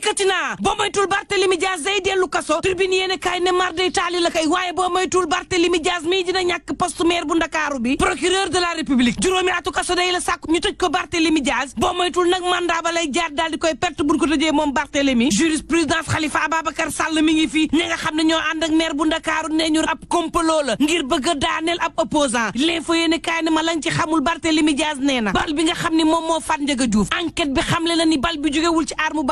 dikkati naa boo moytul Barthélémy Dias day dellu kaso tribune yéene kaay ne mar day taali la kay waaye boo moytul Barthélémy Dias mii dina ñàkk poste maire bu Ndakaaru bi procureur de la République juróomi atu kaso day la sàkku ñu tëj ko Barthélémy Dias boo moytul nag mandat ba lay jaar daal di koy perte buñ ko tëjee moom Barthélémy jurisprudence Khalifa Ababacar Sall mi ngi fi ñi nga xam ne ñoo ànd ak maire bu Ndakaaru ne ñu ab complot la ngir bëgg a daaneel ab opposant l'info yéene kaay ne ma lañ ci xamul Barthélémy Dias nee na bal bi nga xam ni moom moo faat Ndiaga Diouf enquête bi xamle na ni bal bi jógewul ci arme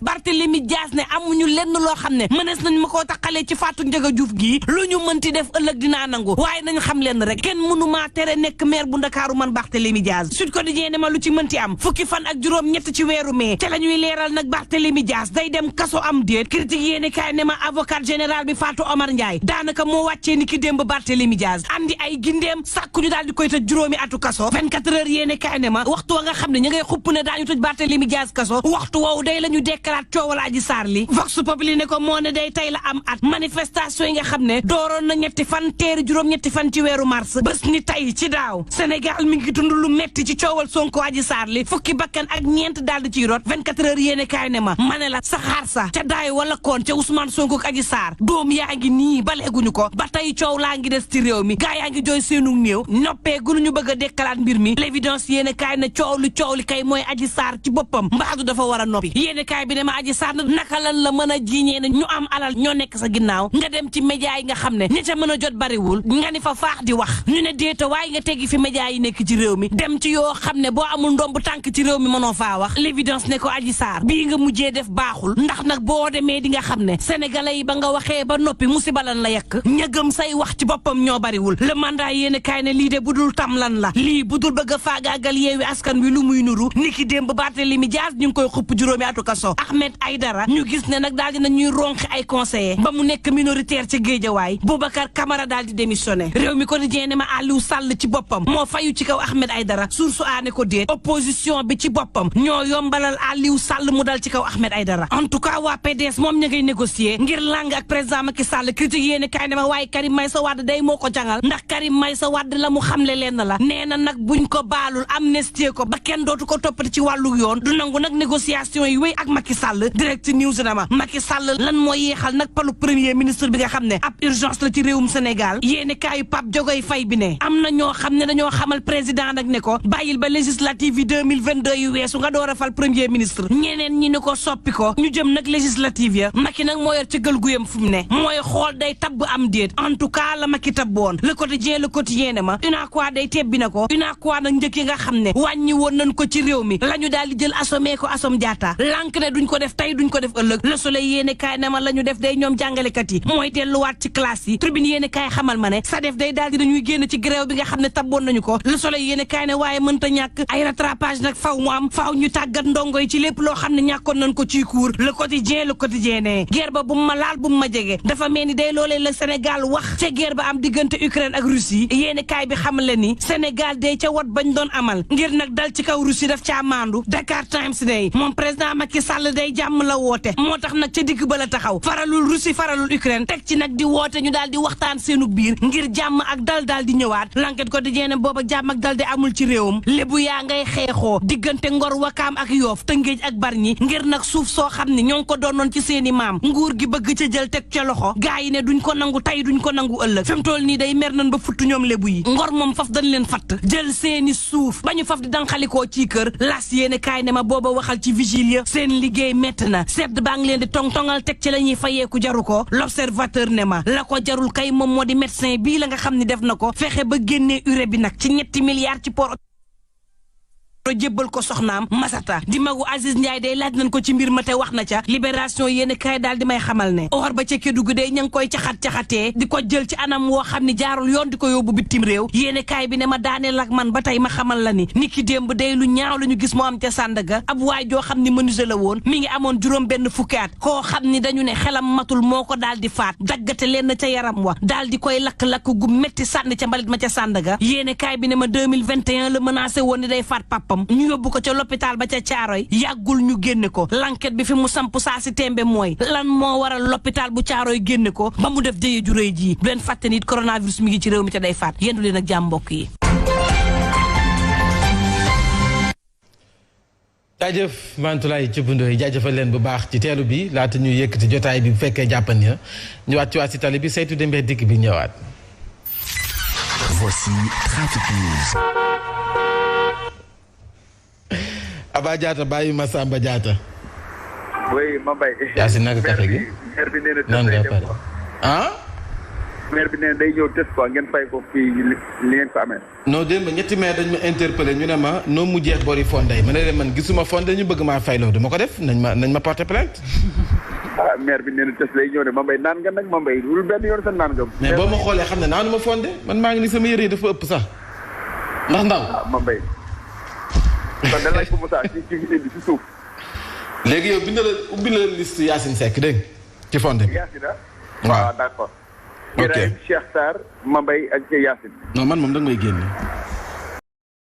Barthélémy Dias ne amuñu lenn loo xam ne mënees nañ ma koo taqalee ci faatu Ndiaga Diouf gii lu ñu mënti def ëllëg dinaa nangu waaye nañu xam leen rek kenn mënu maa tere nekk maire bu Ndakaaru man Barthélémy Dias Sud Quotidien ne ma lu ci mënti am fukki fan ak juróom ñett ci weeru mai te la ñuy leeral nag Barthélémy Dias day dem kaso am déet critique yéene kaay ne ma avocat général bi Fatou Omar Ndiaye daanaka moo wàccee ni ki démb Barthélémy Dias andi ay gindeem sàkku ñu daal di koy tëj juróomi atu kaso 24 heures yéene kaay ne ma waxtu wa nga xam ne ñu ngay xupp ne daañu tëj Barthélémy Dias kaso waxtu woowu day la ñu dekkalaat coowal Adji Sarr li Vox Populi ne ko moo ne day tey la am at manifestation yi nga xam ne dooroon na ñetti fan teeri juróom ñetti fan ci weeru mars bés ni tey ci daaw Sénégal mi ngi dund lu metti ci coowal Sonko Adji Sarr li fukki bakkan ak ñeent daal di ciy rot 24 heures yéene kaay ne ma ne la saxaar sa ca daay wala koon ca Ousmane Sonko ak Adji Sarr doom yaa ngi nii baleeguñu ko ba tey coow laa ngi des ci réew mi gaa yaa ngi jooy seenu néew noppee gënuñu bëgg a dekkalaat mbir mi l'évidence yéene kaay ne coow li kay mooy Adji Sarr ci boppam mbaadu dafa war a noppi yéene kaay bi ne ma Adji Sarr naka lan la mën a jiiñee ne ñu am alal ñoo nekk sa ginnaaw nga dem ci média yi nga xam ne ñi ca mën a jot bariwul nga ni fa faax di wax ñu ne déeta waaye nga teggi fi média yi nekk ci réew mi dem ci yoo xam ne boo amul ndomb tànk ci réew mi mënoo faa wax l'évidence ne ko Adji Sarr bii nga mujjee def baaxul ndax nag boo demee di nga xam ne sénégalais yi ba nga waxee ba noppi musiba lan la yekk ñëgëm say wax ci boppam ñoo bariwul le mandat yéene kaay ne lii de budul tam lan la lii budul bëgg a faagaagal yeewi askan wi lu muy nuru niki démb Barthélémy Dias ñu ngi koy xupp juróomi atu kaso Ahmed Aidara ñu gis ne nag daal dina ñuy ronxi ay conseillers ba mu nekk minoritaire ca Géejawaay Boubacar Camara daal di démissionné réew mi quotidien ne ma Aliou Sall ci boppam moo fayu ci kaw Ahmed Aidara source aane ko déet opposition bi ci boppam ñoo yombalal Aliou Sall mu dal ci kaw Ahmed Aidara en tout cas waa PDS moom ña ngay négocier ngir lang ak président Macky Sall critique yéene kaay ne ma waaye Karim Meïssa Wade day moo ko jangal ndax Karim Meïssa Wade la mu xamle leen la nee na nag buñ ko baalul amnistie ko ba kenn dootu ko toppati ci wàllu yoon du nangu nag négociation yi wéy ak Macky Sall direct news na ma Macky Sall lan moo yeexal nag palu premier ministre bi nga xam ne ab urgence la ci réewum Sénégal yéene kaayu Pape Diogoy Faye bi ne am na ñoo xam ne dañoo xamal président nag ne ko bàyyil ba législative yi 2022 yu weesu nga door a fal premier ministre ñeneen ñi ni ko soppi ko ñu jëm nag législative ya Macky nag moo yor ci gël guyam fu mu ne mooy xool day tabb am déet en tout cas la Macky tabboon le quotidien ne ma UNACOIS day tebbi na ko UNACOIS nag njëkk yi nga xam ne wàññi woon nañ ko ci réew mi la ñu daal di jël assommé ko Assome Diatta lànk ne duñ ko def tey duñ ko def ëllëg le soleil yéene kaay ne ma la ñu def day ñoom jàngalekat yi mooy delluwaat ci classe yi tribune yéene kaay xamal ma ne sa def day daal di dañuy génn ci grève bi nga xam ne tabboon nañu ko le soleil yéene kaay ne waaye mënta ñàkk ay rattrapage nag faw mu am faaw ñu tàggat ndongo yi ci lépp loo xam ne ñàkkoon nañ ko ci cours le quotidien ne guerre ba bu ma laal bu ma jege dafa mel ni day loolee la Sénégal wax ca guerre ba am diggante Ukraine ak Russie yéene kaay bi xamal la ni Sénégal day ca wat bañ doon amal ngir nag dal ci kaw Russie daf caa maandu Dakar Times day moom président Macky Sall day jàmm la woote moo tax nag ca digg ba la taxaw faralul Russie faralul Ukraine teg ci nag di woote ñu daal di waxtaan seenu biir ngir jàmm ak dal daal di ñëwaat l'enquête ko di jeene booba jàmm ak dal di amul ci réewam lébu yaa ngay xeexoo diggante Ngor Wakaam ak Yoof Tëngéej ak Bargny ngir nag suuf soo xam ne ñoo ngi ko doonoon ci seeni maam nguur gi bëgg ca jël teg ca loxo gaa yi ne duñ ko nangu tey duñ ko nangu ëllëg fi mu toll nii day mer nañ ba futtu ñoom lébu yi Ngor moom faf dañ leen fatt jël seeni suuf ba ñu faf di danxalikoo ci kër las yéene kaay ne ma booba waxal ci vigile ya seen liggéey métti na sedd baa ngi leen di tong-tongal teg ci la ñuy fayeeku jaru ko l'observateur ne ma la ko jarul kay moom moo di médecin bii la nga xam ne def na ko fexe ba génnee urée bi nag ci 7 milliards ci port jébbal ko soxnaam Masata di magu Aziz Ndiaye day laaj nañ ko ci mbir ma te wax na ca libération yéen kaay daal di may xamal ne or ba ca Kédougou day ña ngi koy caxatee di ko jël ci anam woo xam ne jaarul yoon di ko yóbbu bitim réew yéen kaay bi ne ma daaneel ak man ba tey ma xamal la ni ki démb day lu ñaaw la ñu gis moo am ca Sandaga ab waay joo xam ni menuisier la woon mi ngi amoon juróom benn fukki at koo xam ni dañu ne xelam matul moo ko daal di faat daggate leen ca yaram wa daal di koy lakk-lakk gu métti sànni ca mbalit ma ca Sandaga yéen kaay bi ne ma 2021 la menacé woon ni day faat papa ñu yóbbu ko ca l'hôpital ba ca Caaroy yàggul ñu génne ko l'enquête bi fi mu samp saa si tembe mooy lan moo waral l'hôpital bu Caaroy génne ko ba mu def jëye ju rëy ji bu leen fàtte nit coronavirus mi ngi ci réew mi ca day faat yendu leen ak jàmm mbokk yi jaajëf Mantoulaye Thioubandoo yi jaajëfal leen bu baax ci teelu bi laata ñuy yëkkati jotaay bi bu fekkee jàppandi na ñëwaat ci waat si tali bi saytu dembe dikk bi ñëwaat. Voici Trafic News. Aba Diatta bàyyi ma Samba Diatta. oui Mame Mbaye. yaa si naka café gi. maire bi nee na nan nga pare ah. maire bi nee na day ñëw test quoi ngeen fay ko fii li ngeen ko amee. non démb ñetti maire dañ ma interpellé ñu ne ma noo mujjee bori fonde ma ne leen man gisuma fonde ñu bëgg maa fayloo du ma ko def nañ ma porter plainte. ah maire bi nee na test lay ñëw de Mame Mbaye naan nga nag Mame Mbaye lu benn yoon sa naan nga. mais boo ma xoolee xam ne naanu ma fonde man maa ngi ni sama yëre yi dafa ëpp sax ndax ndaw. ah Mame Mbaye. kon da laaj ko Moussa ci suuf. léegi yow ubbi la liste Yacine Seck dégg ci fonde bi. Yacine waaw d'accord. ok Cheikh Sarr Mame Mbaye ak Yacine. non man moom da nga may génne.